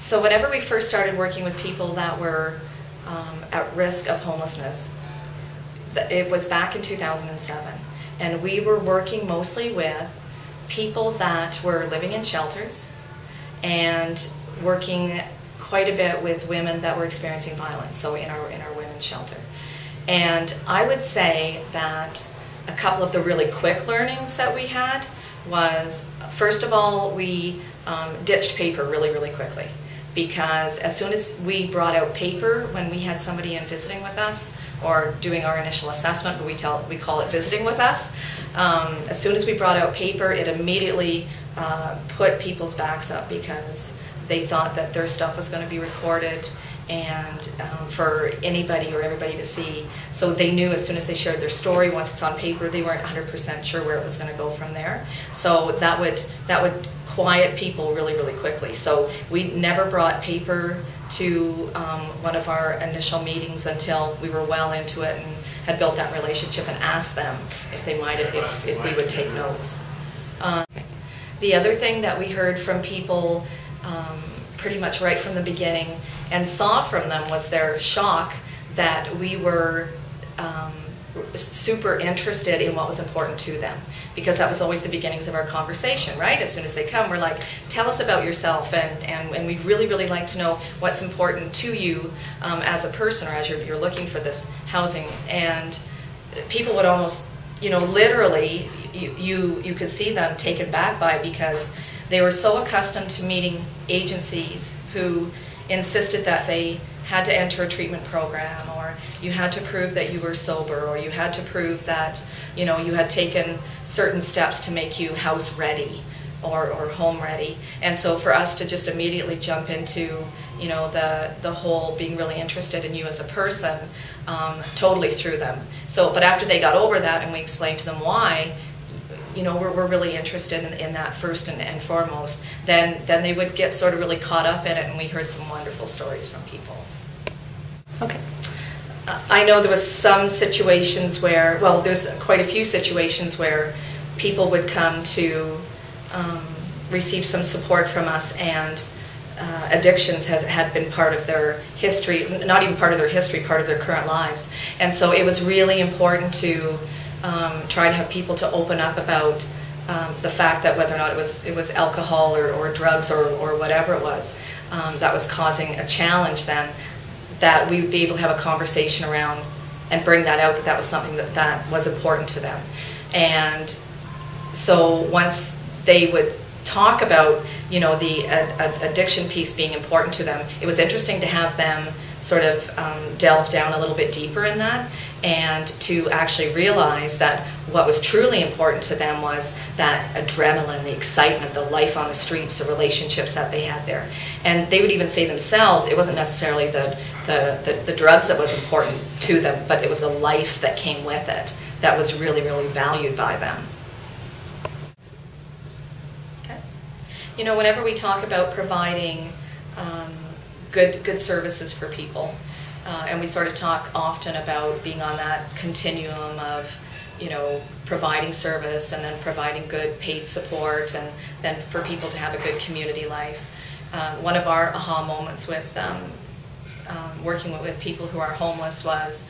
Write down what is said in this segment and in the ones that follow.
So whenever we first started working with people that were at risk of homelessness, it was back in 2007, and we were working mostly with people that were living in shelters and working quite a bit with women that were experiencing violence, so in our women's shelter. And I would say that a couple of the really quick learnings that we had was, first of all, we ditched paper really quickly, because as soon as we brought out paper when we had somebody in visiting with us or doing our initial assessment, but we call it visiting with us, as soon as we brought out paper, it immediately put people's backs up, because they thought that their stuff was going to be recorded and for anybody or everybody to see. So they knew as soon as they shared their story, once it's on paper, they weren't 100% sure where it was going to go from there. So that would quiet people really quickly. So we never brought paper to one of our initial meetings until we were well into it and had built that relationship and asked them if they might, if we would take notes. The other thing that we heard from people pretty much right from the beginning and saw from them was their shock that we were super interested in what was important to them, because that was always the beginnings of our conversation, right? As soon as they come, we're like, tell us about yourself, and we'd really like to know what's important to you as a person, or as you're looking for this housing. And people would almost, you know, literally, you could see them taken back by, because they were so accustomed to meeting agencies who insisted that they had to enter a treatment program, or you had to prove that you were sober, or you had to prove that, you know, you had taken certain steps to make you house ready or home ready. And so for us to just immediately jump into, you know, the whole being really interested in you as a person, totally threw them. So, but after they got over that and we explained to them why, you know, we're really interested in that first and foremost, then they would get sort of really caught up in it, and we heard some wonderful stories from people. Okay. I know there was some situations where, well, there's quite a few situations where people would come to receive some support from us, and addictions had been part of their history, not even part of their history, part of their current lives. And so it was really important to try to have people to open up about the fact that whether or not it was alcohol or drugs or whatever it was that was causing a challenge, then that we would be able to have a conversation around and bring that out, that was something that was important to them. And so once they would talk about, you know, the addiction piece being important to them, it was interesting to have them sort of delve down a little bit deeper in that, and to actually realize that what was truly important to them was that adrenaline, the excitement, the life on the streets, the relationships that they had there. And they would even say themselves, it wasn't necessarily the drugs that was important to them, but it was the life that came with it that was really valued by them. Okay. You know, whenever we talk about providing good services for people, and we sort of talk often about being on that continuum of, you know, providing service and then providing good paid support, and then for people to have a good community life. One of our aha moments with working with people who are homeless was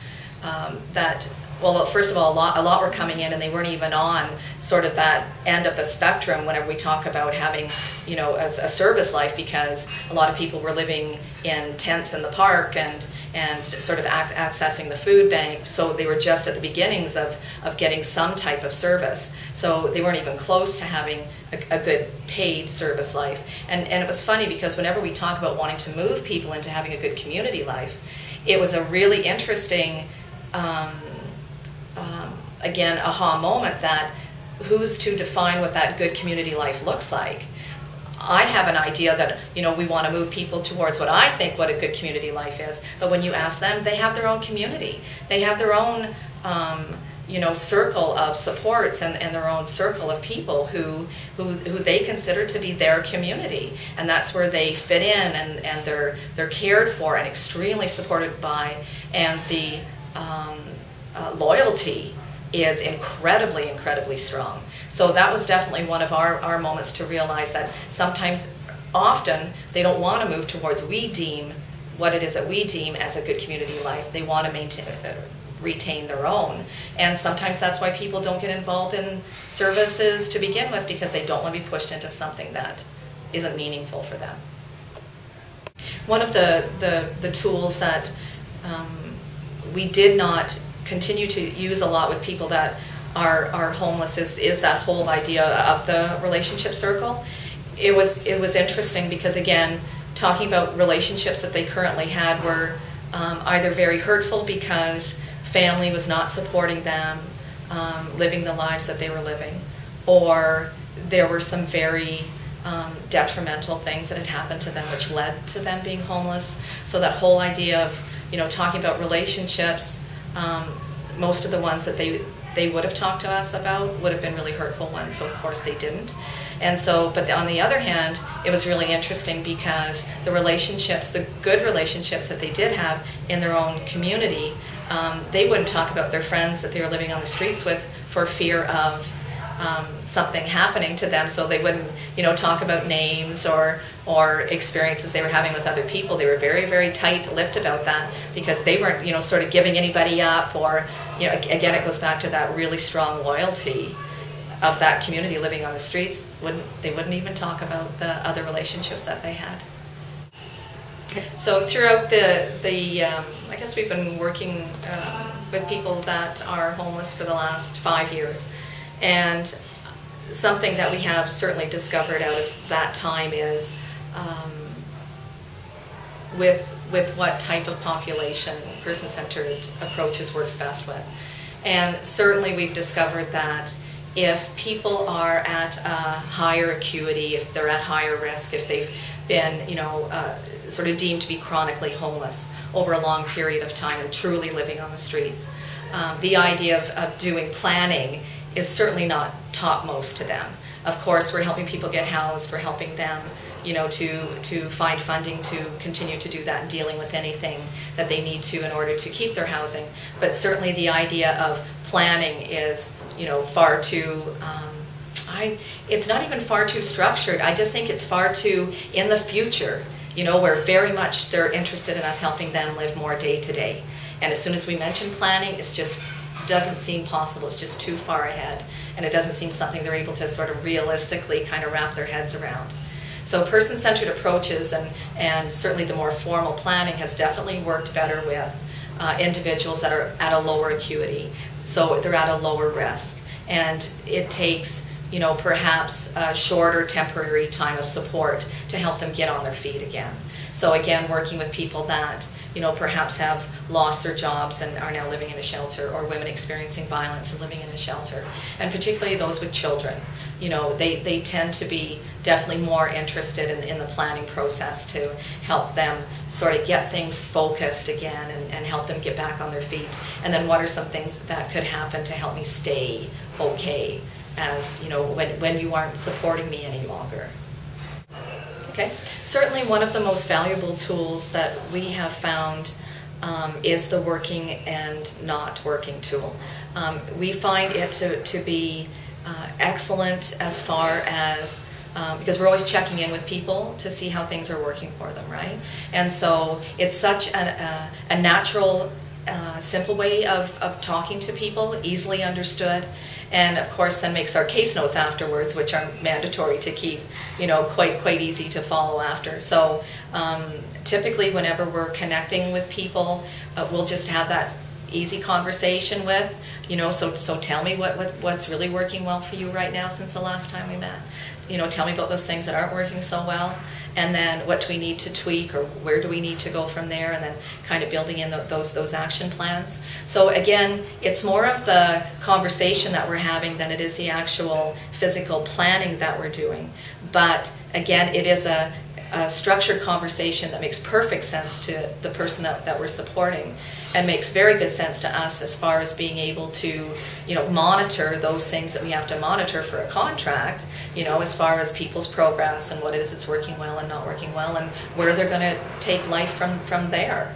that, well, first of all, a lot were coming in and they weren't even on sort of that end of the spectrum whenever we talk about having, you know, a service life, because a lot of people were living in tents in the park and sort of accessing the food bank, so they were just at the beginnings of getting some type of service. So they weren't even close to having a good paid service life. And it was funny, because whenever we talk about wanting to move people into having a good community life, it was a really interesting again, aha moment, that who's to define what that good community life looks like? I have an idea that, you know, we want to move people towards what I think what a good community life is, but when you ask them, they have their own community. They have their own, you know, circle of supports and their own circle of people who they consider to be their community, and that's where they fit in, and they're cared for and extremely supported by, and the loyalty is incredibly strong. So that was definitely one of our moments to realize that sometimes often they don't want to move towards what it is that we deem as a good community life. They want to retain their own. And sometimes that's why people don't get involved in services to begin with, because they don't want to be pushed into something that isn't meaningful for them. One of the tools that we did not continue to use a lot with people that are homeless is that whole idea of the relationship circle. It was interesting because, again, talking about relationships that they currently had were either very hurtful because family was not supporting them living the lives that they were living, or there were some very detrimental things that had happened to them which led to them being homeless. So that whole idea of, you know, talking about relationships, most of the ones that they would have talked to us about would have been really hurtful ones, so of course they didn't. And so, but on the other hand, it was really interesting because the relationships, the good relationships that they did have in their own community, they wouldn't talk about their friends that they were living on the streets with for fear of something happening to them. So they wouldn't, you know, talk about names or experiences they were having with other people. They were very, very tight-lipped about that because they weren't, you know, sort of giving anybody up, or, you know, again, it goes back to that really strong loyalty of that community living on the streets. They wouldn't even talk about the other relationships that they had. So throughout I guess we've been working with people that are homeless for the last 5 years. And something that we have certainly discovered out of that time is with what type of population person-centered approaches works best with. And certainly we've discovered that if people are at a higher acuity, if they're at higher risk, if they've been, you know, sort of deemed to be chronically homeless over a long period of time and truly living on the streets, the idea of doing planning is certainly not topmost to them. Of course, we're helping people get housed, we're helping them, you know, to find funding to continue to do that and dealing with anything that they need to in order to keep their housing. But certainly the idea of planning is, you know, far too, it's not even far too structured. I just think it's far too in the future, you know, where very much they're interested in us helping them live more day to day. And as soon as we mention planning, it's just doesn't seem possible. It's just too far ahead, and it doesn't seem something they're able to sort of realistically kind of wrap their heads around. So person-centered approaches and certainly the more formal planning has definitely worked better with individuals that are at a lower acuity. So they're at a lower risk, and it takes, you know, perhaps a shorter temporary time of support to help them get on their feet again. So again, working with people that, you know, perhaps have lost their jobs and are now living in a shelter, or women experiencing violence and living in a shelter, and particularly those with children. You know, they tend to be definitely more interested in the planning process to help them sort of get things focused again and help them get back on their feet. And then what are some things that could happen to help me stay okay, as, you know, when you aren't supporting me any longer. Okay, certainly one of the most valuable tools that we have found is the working and not working tool. We find it to be excellent as far as, because we're always checking in with people to see how things are working for them, right? And so it's such a natural, simple way of talking to people, easily understood, and of course then makes our case notes afterwards, which are mandatory to keep, you know, quite easy to follow after. So typically whenever we're connecting with people, we'll just have that easy conversation with, you know, so tell me what's really working well for you right now since the last time we met. You know, tell me about those things that aren't working so well, and then what do we need to tweak, or where do we need to go from there, and then kind of building in those action plans. So again, it's more of the conversation that we're having than it is the actual physical planning that we're doing. But again, it is a structured conversation that makes perfect sense to the person that we're supporting, and makes very good sense to us as far as being able to, you know, monitor those things that we have to monitor for a contract, you know, as far as people's progress and what it is that's working well and not working well, and where they're going to take life from there.